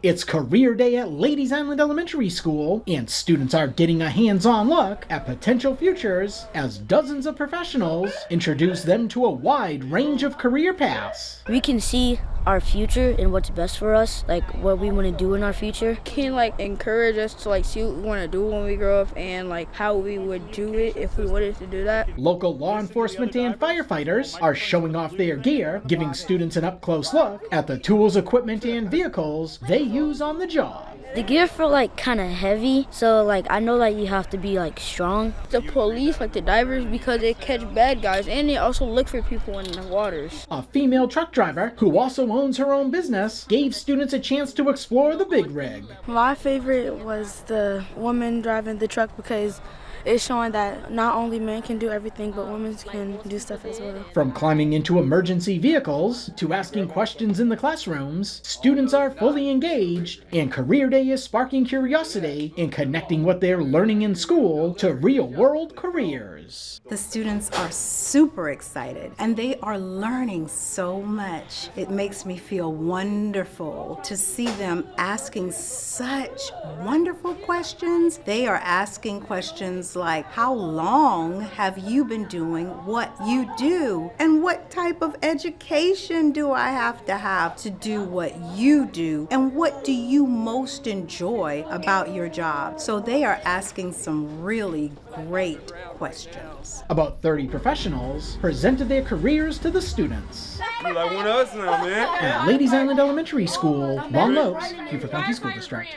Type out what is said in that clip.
It's Career Day at Ladies Island Elementary School, and students are getting a hands-on look at potential futures as dozens of professionals introduce them to a wide range of career paths. We can see our future and what's best for us, like what we want to do in our future. Can encourage us to see what we want to do when we grow up and how we would do it if we wanted to do that. Local law enforcement and firefighters are showing off their gear, giving students an up-close look at the tools, equipment, and vehicles they use on the job. The gear for kind of heavy, so I know you have to be strong. The police, the divers, because they catch bad guys and they also look for people in the waters. A female truck driver who also owns her own business gave students a chance to explore the big rig. My favorite was the woman driving the truck because it's showing that not only men can do everything, but women can do stuff as well. From climbing into emergency vehicles to asking questions in the classrooms, students are fully engaged, and Career Day is sparking curiosity and connecting what they're learning in school to real-world careers. The students are super excited, and they are learning so much. It makes me feel wonderful to see them asking such wonderful questions. They are asking questions like, how long have you been doing what you do? And what type of education do I have to do what you do? And what do you most enjoy about your job? So they are asking some really great questions. About 30 professionals presented their careers to the students. You like one of us now, man. At Ladies Island Elementary School, Long Lopes, Beaufort County School District.